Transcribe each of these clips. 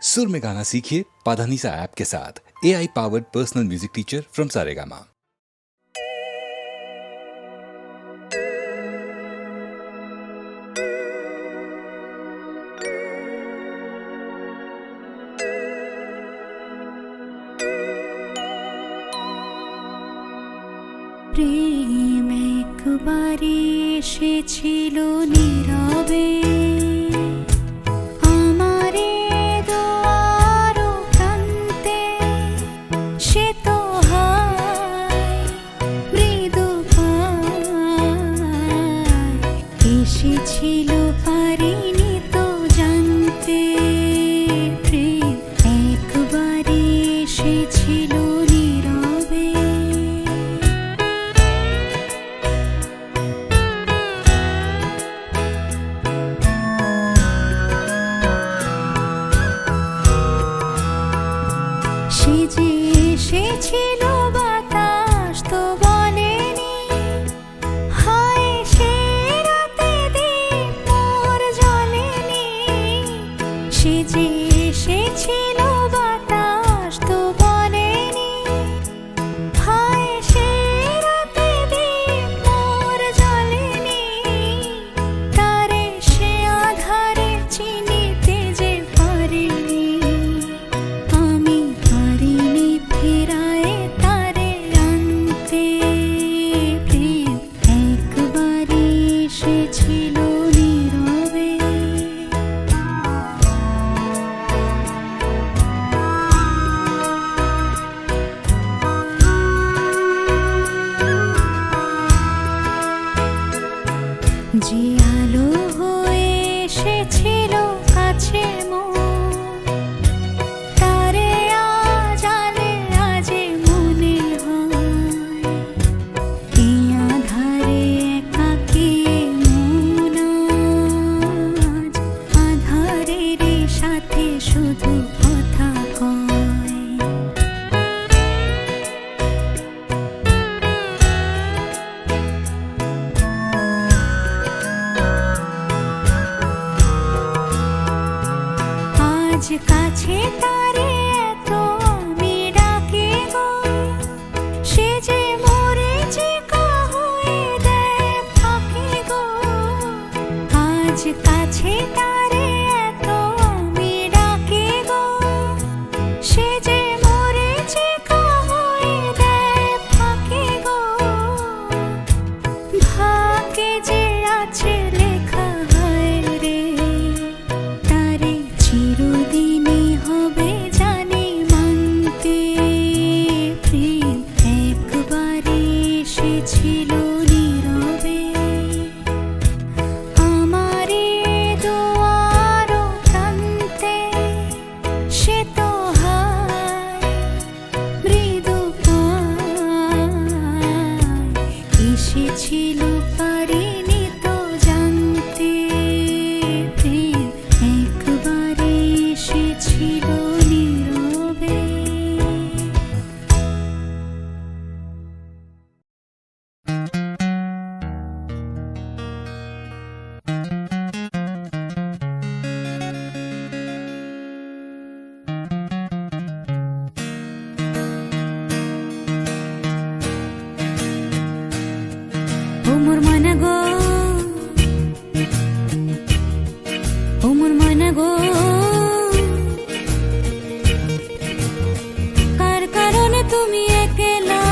सुर में गाना सीखिए पाधानीसा ऐप के साथ। AI powered personal music teacher from Saregama. প্রেম একবারে এসেছিল নীরবে আমারে দুয়ার প্রান্তে, সে তো হয় মৃদু পায় এসেছিল পারিনি তো জানতে। প্রেম একবারে এসেছিল নীরবে। সে যে এসেছিল বাতাস তো বলেনি, হায় সে রাতে দীপ মোর জ্বলেনি। সে যে এসেছিল বাতাস তো বলেনি, হায় সে রাতে দীপ মোর জ্বলেনি। তারে সে আধারে চিনিতে যে পারিনি, আমি পারিনি ফেরায় তারে আনতে। প্রেম একবারে এসেছিল নীরবে। যে আলো হয়ে এসেছিল কাছে মোর, তারে আজ আলে আজে মনে হয়। এই আধারে একাকী মন আজ আধারের সাথে শুধু কথা কয়। আজ কাছে তারে এত আমি ডাকি গো, সে যে মোরে চিকা হয়ে দেয় ফাঁকি গো। আজ কাছে তারে এত আমি ডাকি গো, সে যে মোরে চিকা হয়ে দেয় ফাঁকি গো। ভাগ্যে যে আছে লেখা হয় রে, তারে চিরদিনই হবে জানি মানতে। প্রেম একবারে এসেছিল নীরবে আমারে দুয়ার প্রান্তে, সে তো হয় মৃদু পায় এসেছিল পারিনি তো জানতে। প্রেম একবারে এসেছিল নীরবে। ও মোর ময়না গো, ও মোর ময়না গো, কার কারণে তুমি একলা?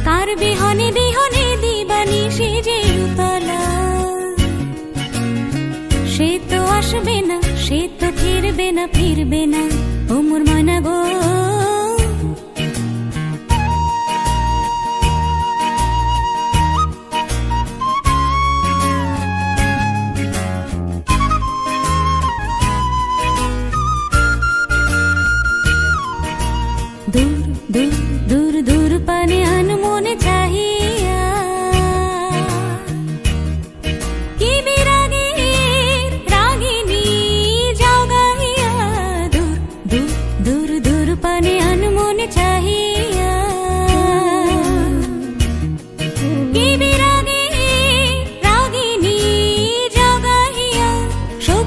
কার বিহনে বিহনে দিবানি সে যে উতলা? সে তো আসবে না, সে তো ফিরবে না, ফিরবে না। ও মোর ময়না গো, দূর দূর দূর দূর পানে আনমনে চাহিয়া, কি বিরাগীর রাগিনী যাও গাহিয়া। দূর দূর দূর দূর পানে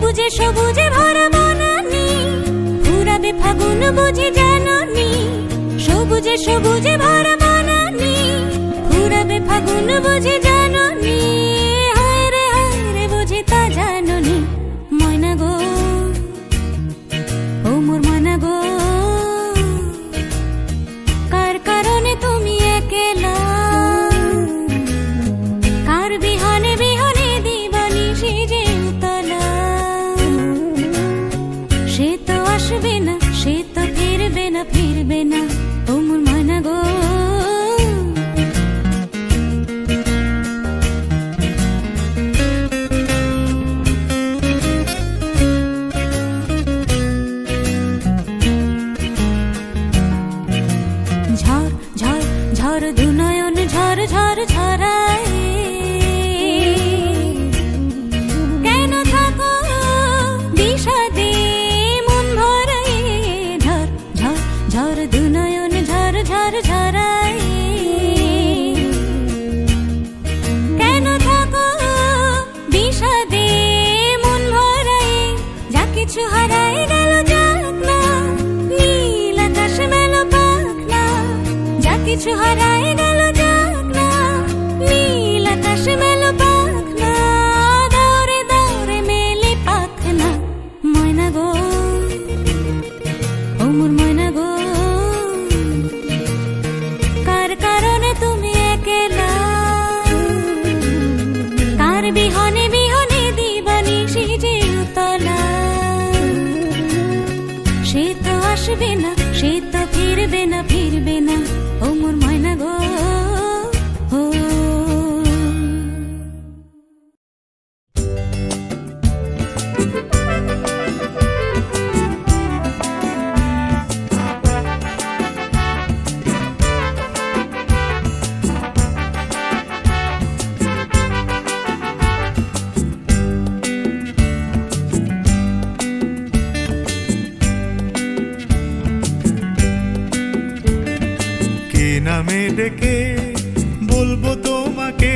সবুজে সবুজে ভরা বনানি ফুরাবে ফাগুন বুঝি জাননি সবুজে সবুজে ভরা বনানি ফুরাবে ফাগুন বুঝি জাননি হায় রে বুঝি তা জাননি ময়না গো ও মোর ময়না গো কার কারণে তুমি একলা কার বিহনে বিহনে দিবানি সেজে উতলা সে তো আসবে না সে তো ফিরবে না ফিরবে না ও মোর ময়না গো ঝড় ঝড় ঝড় দুনয়ন ঝড় ঝড় ঝরায় কেন থাকো বিষাদে মন ভরায় ঝড় ঝড় ঝড় দুনয়ন ঝড় ঝড় ঝরায় কেন থাকো বিষাদে মন ভরায় যা কিছু হারায় গেল যাক না নীল আকাশ মেলো পাখ না যা কিছু হারায় গেল যাক না নীল আকাশ মেলো পাখ না দৌড়ে দৌড়ে মেলে পাখ না ময়না গো ও মোর ময়না গো কার কারণে তুমি একলা কার বিহনে বিহনে দিবানি সেজে উতলা সে তো আসবে না সে তো ফিরবে না ফিরবে না ও মোর ময়না গো ও কে নামে ডেকে বলবো তোমাকে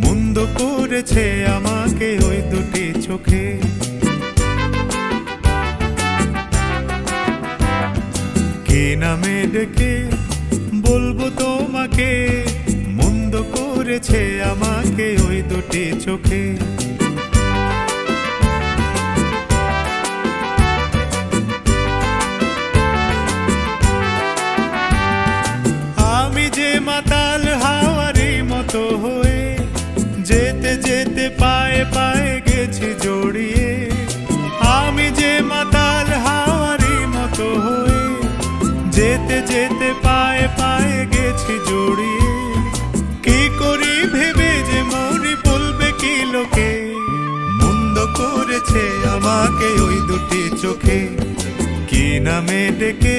মন্দ করেছে আমাকে ওই দুটি চোখে কে নামে ডেকে বলবো তোমাকে মন্দ করেছে আমাকে ওই দুটি চোখে আমি যে মাতাল হাওয়ারি মতো হয়ে যেতে যেতে পায়ে পায়ে গেছি জড়িয়ে আমি যে মাতাল হাওয়ারি মতো হয়ে যেতে যেতে পায়ে পায়ে গেছি জড়িয়ে কি করি ভেবে যে মরি বলবে কি লোকে মন্দ করেছে আমাকে ওই দুটি চোখে কি নামে ডেকে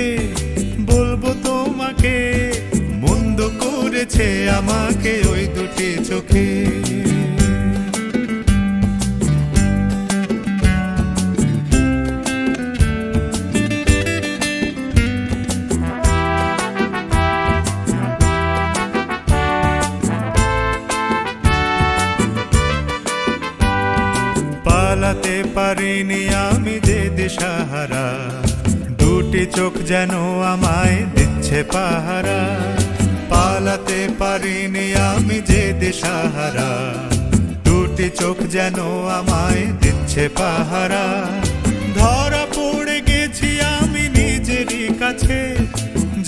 বলবো তোমাকে মন্দ করেছে আমাকে ওই দুটি চোখে পালাতে পারিনি আমি যে দিশাহারা দুটি চোখ যেন আমায় দিচ্ছে পাহারা পালাতে পারিনি আমি যে দিশাহারা দুটি চোখ যেন আমায় দিচ্ছে পাহারা ধরা পড়ে গেছি আমি নিজেরই কাছে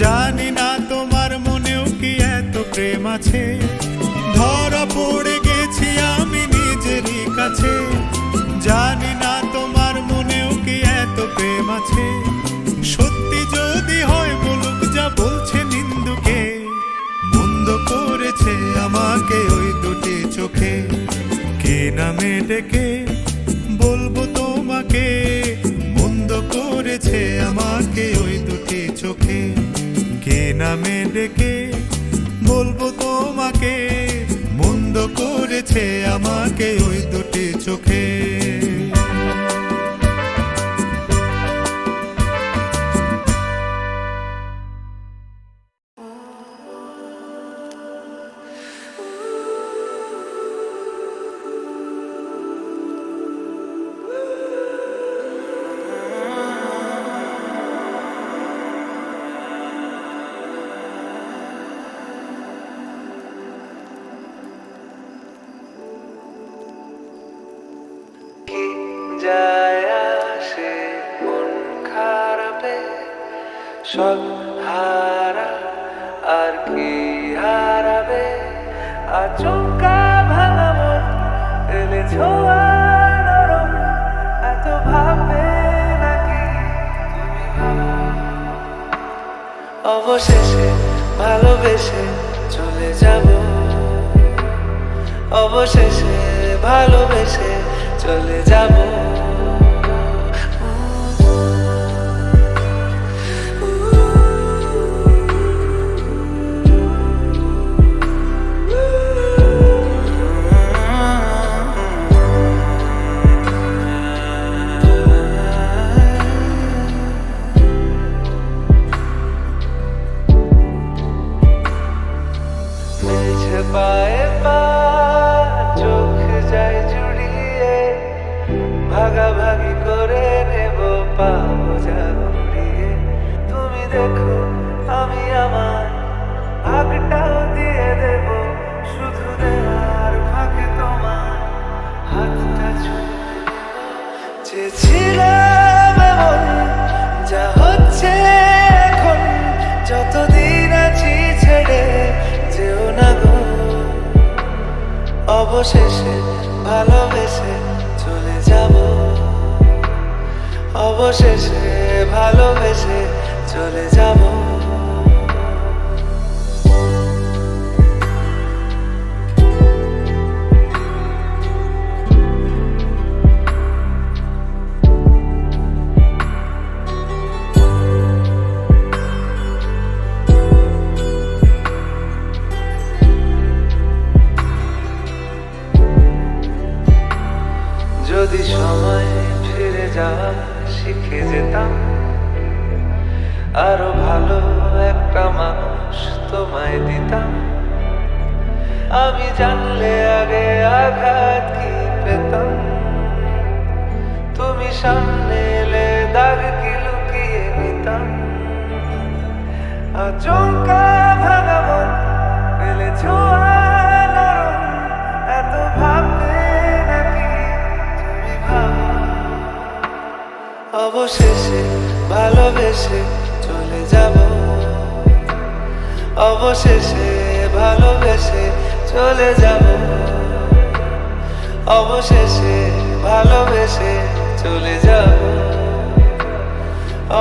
জানি না তোমার মনেও কি এত প্রেম আছে ধরা পড়ে গেছি আমি নিজেরই কাছে জানি না তোমার মনেও কি এত প্রেম আছে সত্যি যদি হয় বলুক যা বলছে নিন্দুকে মন্দ করেছে আমাকে ওই দুটি চোখে কে নামে ডেকে বলবো তোমাকে মন্দ করেছে আমাকে ওই দুটি চোখে কে নামে ডেকে বলবো তোমাকে মন্দ করেছে আমাকে ওই দুটি চোখে যায় আসে মন খারাপে সব হারা আর কি হারাবে আচমকা ভাঙা মন এলে ছোঁয়া নরম এত ভাববে নাকি তুমি ভাবো অবশেষে ভালোবেসে চলে যাব অবশেষে ভালোবেসে চলে যাব পায়ে পা চোখ যায় জুড়িয়ে ভাগাভাগি করে নেব পাবো যা কুড়িয়ে তুমি দেখো আমি আমার ভাগটাও দিয়ে দেব শুধু দেওয়ার ফাঁকে তোমার হাতটা ছুঁয়ে চেয়েছিলাম এমন যা হচ্ছে এখন যতদিন আছি ছেড়ে যেও না গো অবশেষে ভালোবেসে চলে যাব অবশেষে ভালোবেসে চলে যাব যদি সময় ফিরে যাওয়া শিখে যেতাম আরো ভালো একটা মানুষ তোমায় দিতাম আমি জানলে আগে আঘাত কি পেতাম তুমি সামনে এলে দাগ কি লুকিয়ে নিতাম আচমকা ভাঙা মন পেলে ছোঁয়া নরম এত ভাববে অবশেষে ভালোবেসে চলে যাব অবশেষে ভালোবেসে চলে যাব অবশেষে ভালোবেসে চলে যাব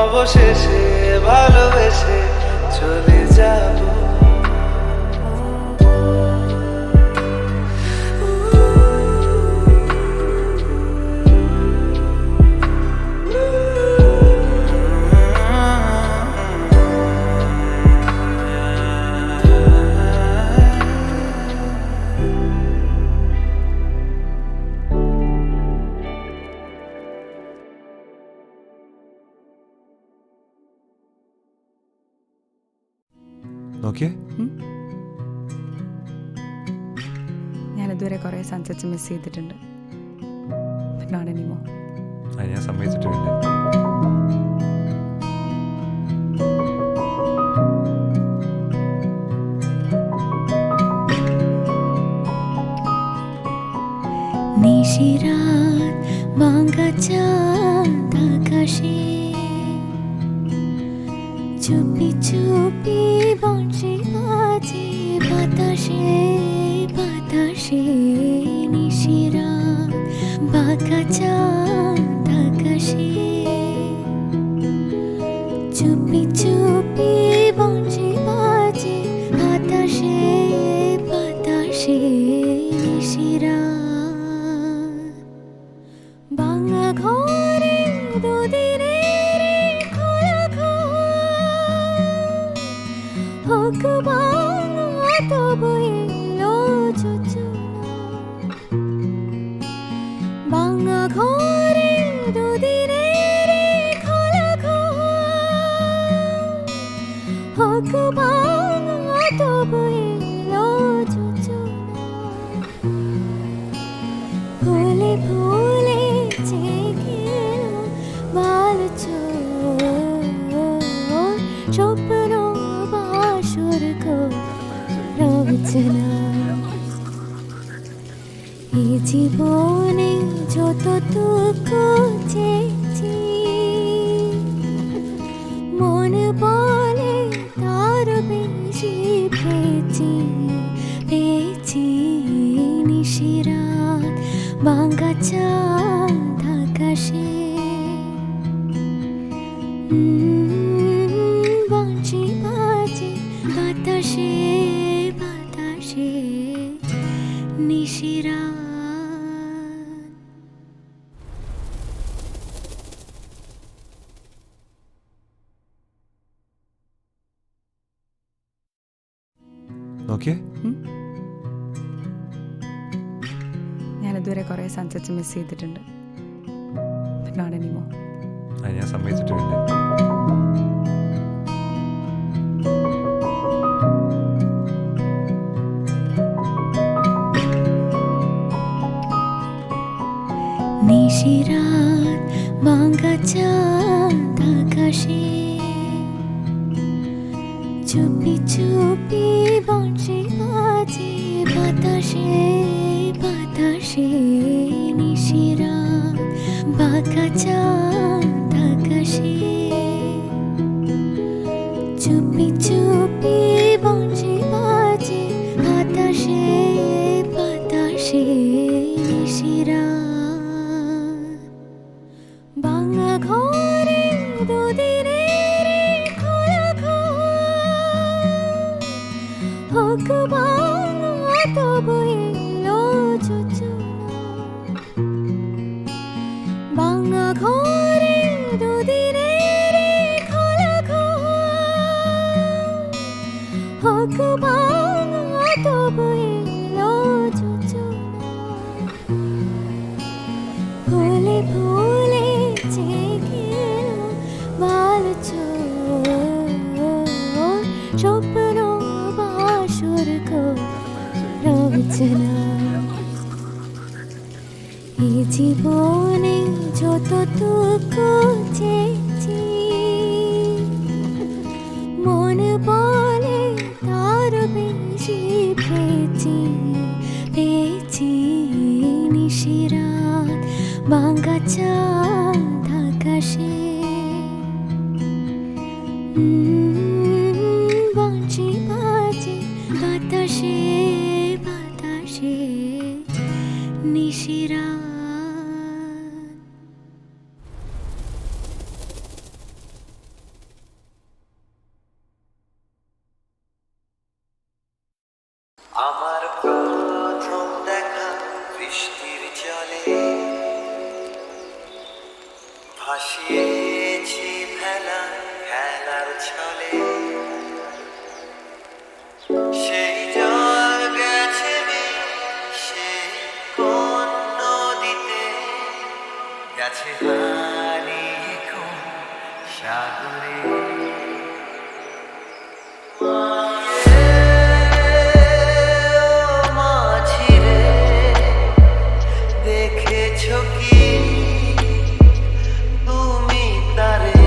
অবশেষে ভালোবেসে চলে যাব നോക്കിയേ ഞാനിതുവരെ കുറേ സൺസെറ്റ്സ് മിസ് ചെയ്തിട്ടുണ്ട് ബട്ട് നോട്ട് എനിമോർ അത് ഞാൻ സമ്മതിച്ചിട്ടുണ്ട് নিশিরাত ভাঙা চাঁদ আকাশে চুপি চুপি বঞ্চে বাজে বাতাসে বাতাসে নিশিরাত ভাঙা চাঁদ আকাশে চুপি চুপি বঞ্চে বাজে বাতাসে বাতাসে নিশিরাত ভাঙা ঘরে দুদিনের খোলা হোক ভাঙা তবু এলো যোজনা ভাঙা ঘরে দুদিনের খোলা হোক ভাঙা তবু এলো যোজনা ভুলে ভুলে জেগে যতটুকু চেয়েছি মন বলে তার বেশি পেয়েছি পেয়েছি নিশিরাত ভাঙা চাঁদ আকাশে বাঁশি বাজে বাতাসে বাতাসে নিশিরাত। ഓക്കെ ഞാൻ ഇതുവരെ കുറേ സൺസെറ്റ്സ് മിസ് ചെയ്തിട്ടുണ്ട്. But not anymore. അത് ഞാൻ സമ്മതിച്ചിട്ടുണ്ട്. নিশিরাত ভাঙা চাঁদ আকাশে চুপি চুপি বাঁশি বাজে বাতাসে বাতাসে নিশিরাত ভাঙা চাঁদ আকাশে চুপি চুপি বাঁশি বাজে বাতাসে বাতাসে নিশিরাত। বাংলা ঘরে দুদিনের খোলা ঘর হোক বাংলা তবু এলো যোজনা। বাংলা ঘরে দুদিনের খোলা ঘর হোক বাংলা তবু এলো যোজনা। ভুলে ভুলে জেগে এলো ভালো স্বপ্ন বাসর রচনা। এই জীবনে যতটুকু চেয়েছি মন বলে তার বেশি পেয়েছি পেয়েছি নিশিরাত ভাঙা চাঁদ আকাশে বাঁশি বাজে বাতাসে বাতাসে নিশিরাত। আমার প্রথম দেখা বৃষ্টির জলে ভাসিয়েছি ভেলা খেলার ছলে সেই জল গেছে সে কোন নদীতে গেছে হারিয়ে কোন সাগরে। দেখেছো কি তুমি তারে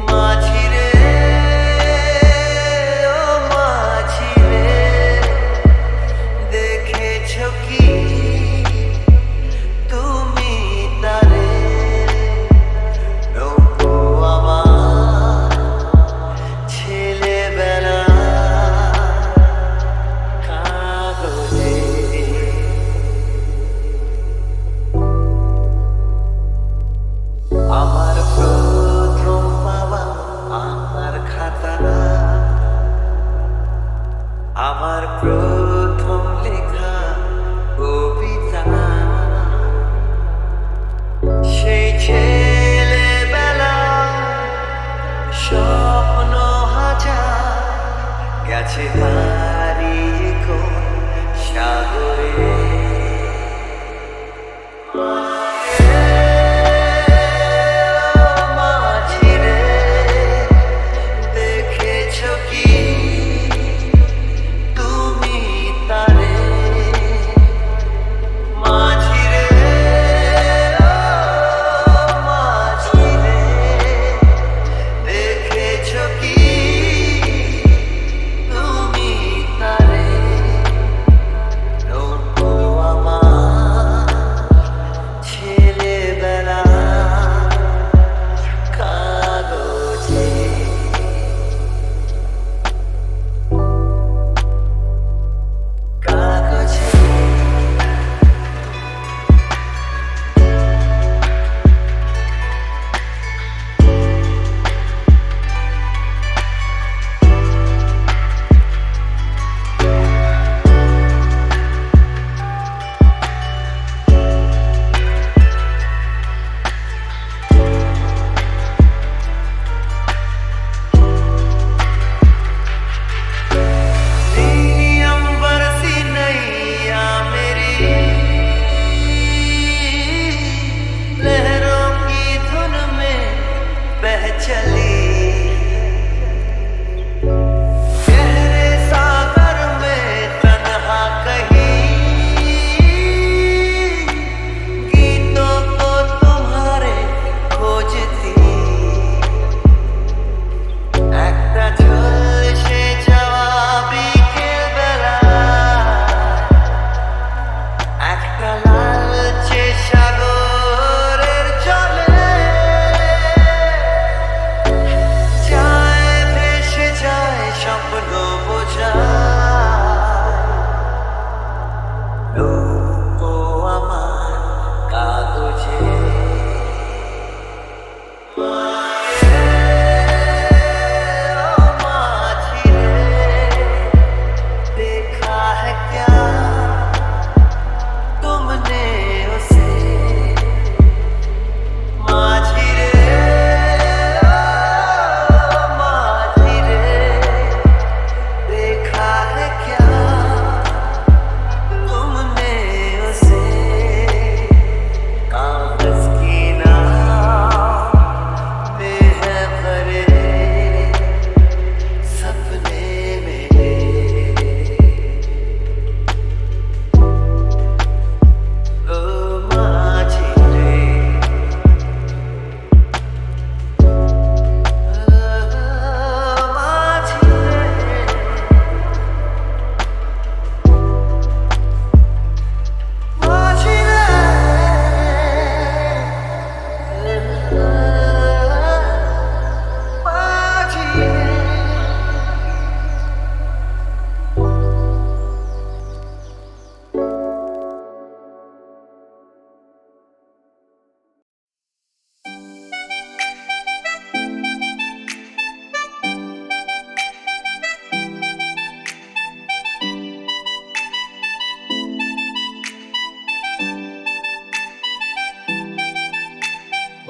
মাঝিরে ও মাঝিরে দেখেছো কি তুমি তারে নৌকো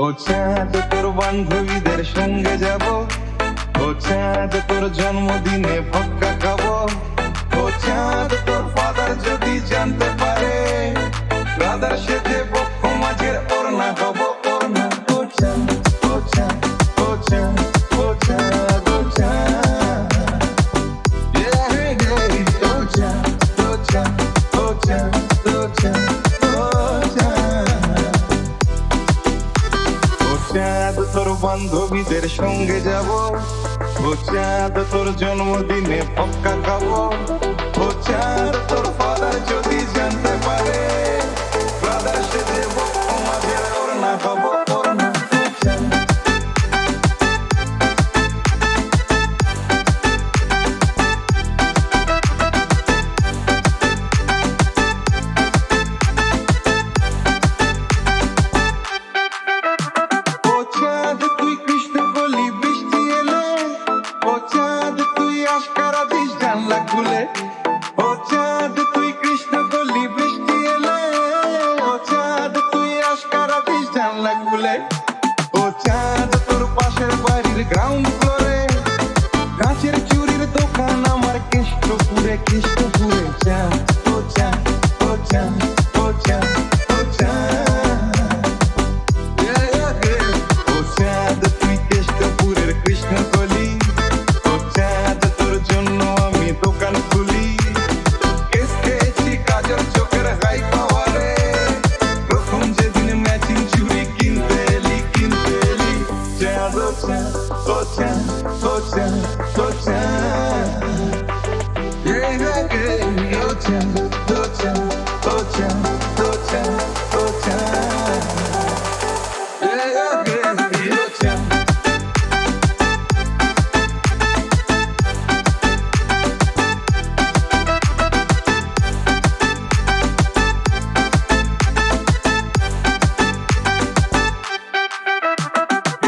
ও চাঁদ তোর বান্ধবীদের সঙ্গে যাব, ও চাঁদ তোর জন্মদিনে ভক্কা খাবো, ও চাঁদ তোর ফাদার যদি জানতে পারে ব্রাদার সেজে বক্ষ মাঝের ওড়না হব ওড়না। ও চাঁদ ও চাঁদ ও চাঁদ ও চাঁদ ও চাঁদ, yeah, yeah, ও চাঁদ ও চাঁদ ও চাঁদ ও চাঁদ ও চাঁদ। ও চাঁদ তোর বান্ধবীদের সঙ্গে যাব, ও চাঁদ তোর জন্মদিনে পক্কা খাবো, ও চাঁদ তোর ফাদার যদি জানতে পারে ব্রাদার সেজে বক্ষ মাঝের ওড়না হব ওড়না। ও চাঁদ ও চাঁদ তুই কৃষ্ণ বলি বৃষ্টি এলে, ও চাঁদ তুই আশকারা দিস জানলা খুলে, ও চাঁদ তুই কৃষ্ণ বলি বৃষ্টি এলে, ও চাঁদ তুই আশকারা দিস জানলা খুলে, ও চাঁদ তোর পাশের বাড়ির গ্রাউন্ড ফ্লোরে কাঁচের চুরির দোকান আমার কৃষ্ণপুরে কৃষ্ণপুরে। চাঁদ ও চাঁদ ও চাঁদ ও চাঁদ ও চাঁদ, ও চাঁদ তুই কেষ্টপুরের কৃষ্ণকলি, ও চাঁদ তোর জন্য আমি দোকান খুলি, কেস খেয়েছি কাজল চোখের হাই পাওয়ারে, প্রথম যেদিন ম্যাচিং চুড়ি কিনতে এলি কিনতে এলি। চাঁদ ও চাঁদ ও চাঁদ ও চাঁদ ও চাঁদ, yeah, yeah, ও চাঁদ ও চাঁদ ও চাঁদ ও চাঁদ ও চাঁদ, yeah, yeah, ও চাঁদ।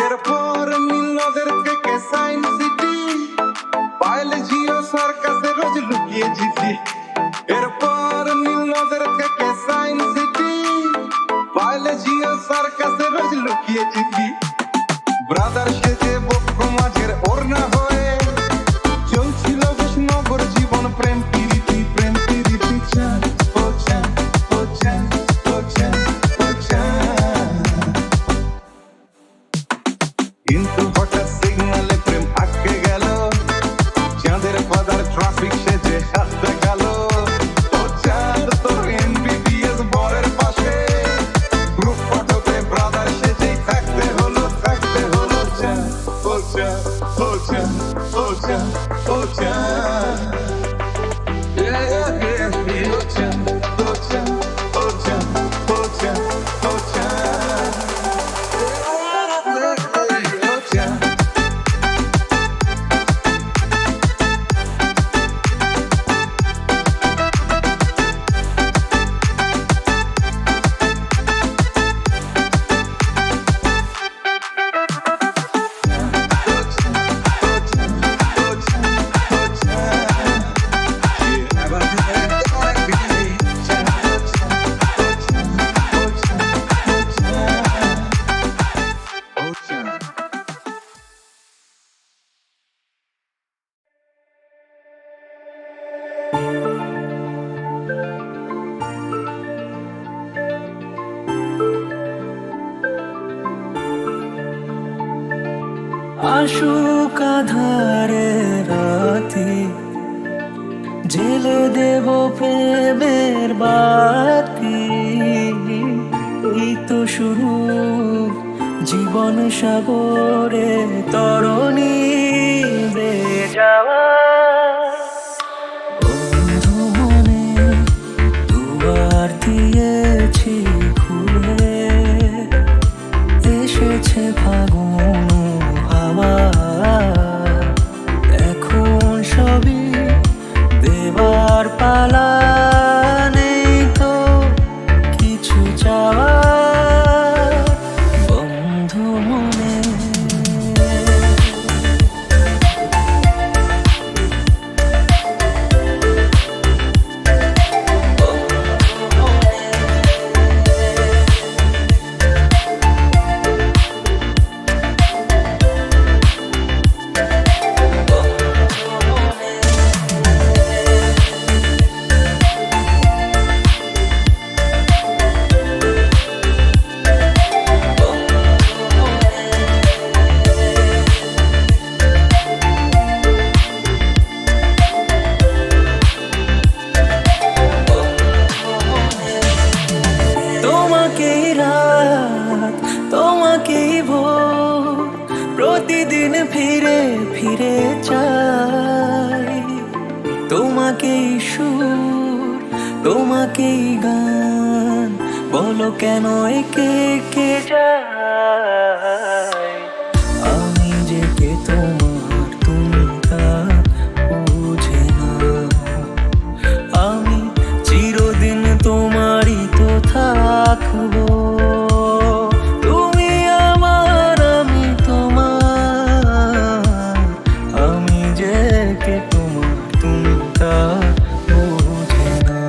এরপর নীলনদের থেকে সায়েন্স সিটি, পাইলে জিও সার্কাসে রোজ লুকিয়ে জিতি। এরপর নীলনদের থেকে সায়েন্স সিটি, পাইলে জিও সার্কাসে রোজ লুকিয়ে জিতি। ব্রাদার সেজে বক্ষ মাঝের ওড়না হয়ে চলছিল বিষ্ণুনগর জীবন প্রেম প্রীতি প্রেম প্রীতি। চাঁদ ও চাঁদ ও চাঁদ ও চাঁদ ও চাঁদ, কিন্তু হঠাৎ সিগনালে প্রেম আটকে গেল, চাঁদের ফাদার ট্রাফিক সেজে হাত দেখালো, ও চাঁদ তোর এমবিবিএস বরের পাশে গ্রুপ ফটোতে ব্রাদার সেজেই থাকতে হলো থাকতে হলো। চাঁদ ও চাঁদ ও চাঁদ ও চাঁদ ও চাঁদ, yeah, yeah, ও চাঁদ ও চাঁদ ও চাঁদ ও চাঁদ ও চাঁদ, ও চাঁদ। আশুক আধারে রাতে জেলে দেব প্রেমের বাতি, এই তো শুরু জীবন সাগরে তরণী বে যাওয়া। বন্ধু মনে দুয়ার দিয়েছি খুলে, এসেছে ফাগুন হাওয়া, এখন সবই দেবার পালা, নেই তো কিছু চাওয়া। বন্ধু মনে এই ভোর প্রতিদিন ফিরে ফিরে চাই তোমাকেই সুর, তোমাকেই গান, বলো কেন একে কে যায়। আমি যে কে তোমার, তুমি তা বুঝে না। আমি চিরদিন তোমারই তো থাকবো। তুমি আমার, আমি তোমার। আমি যে কে তোমার, তুমি তা বুঝে না।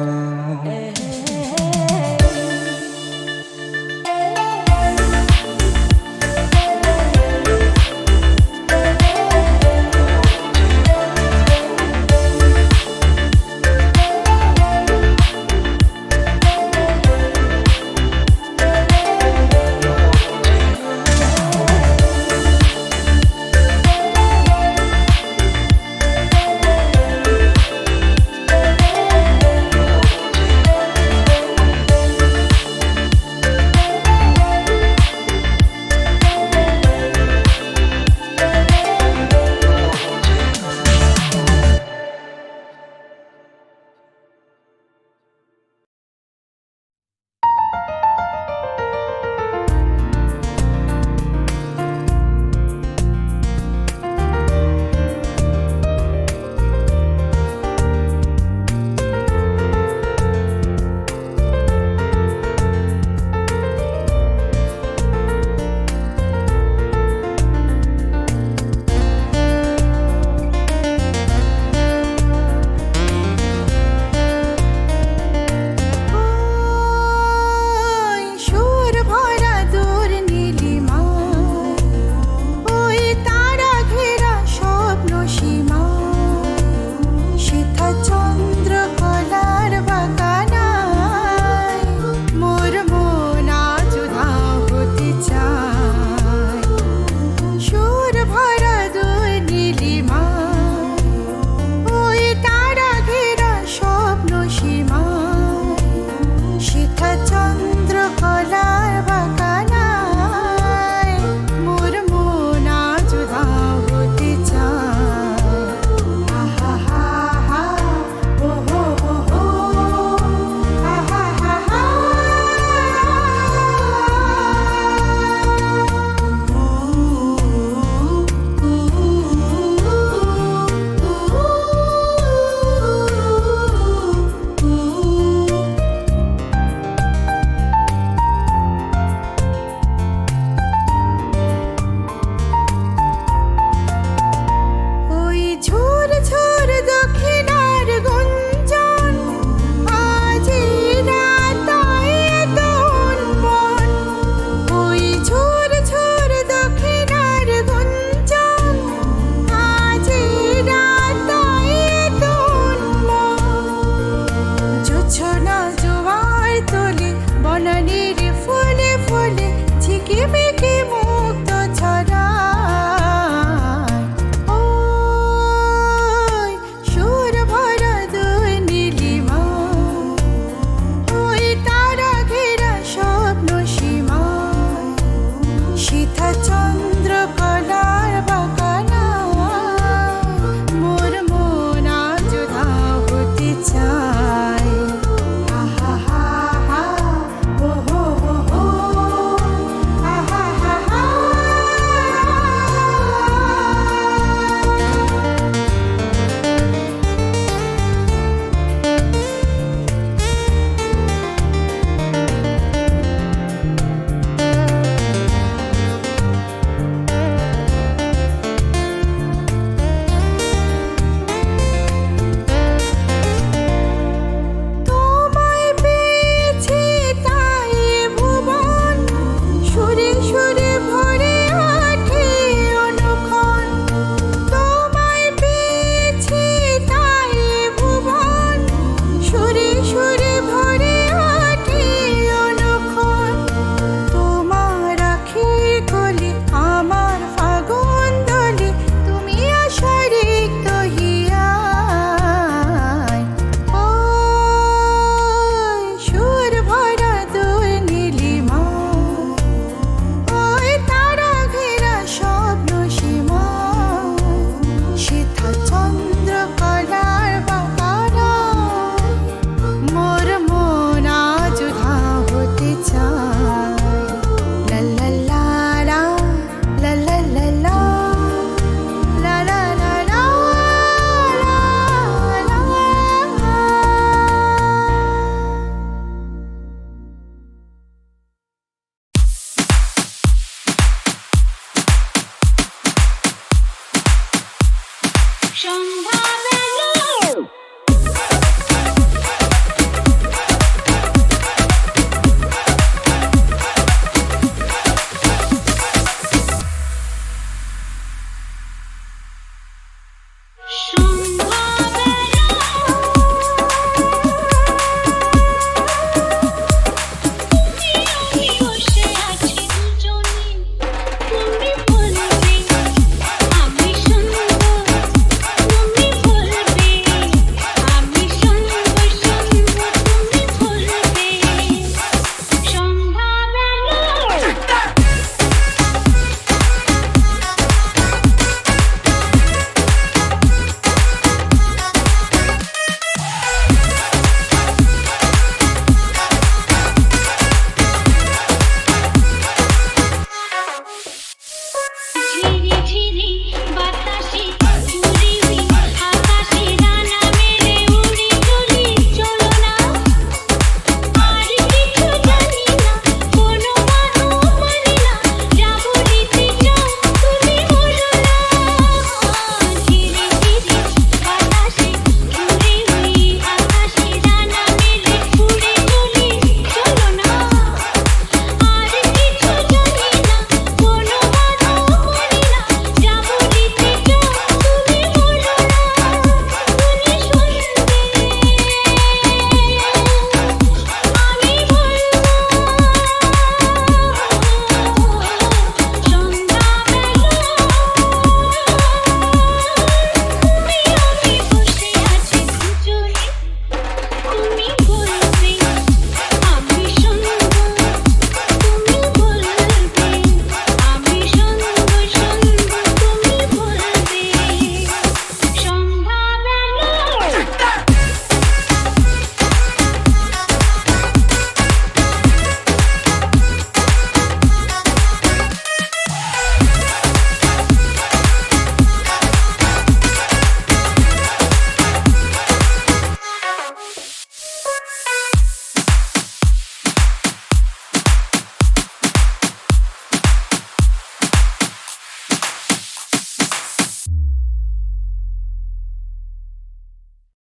সন্ধ্যা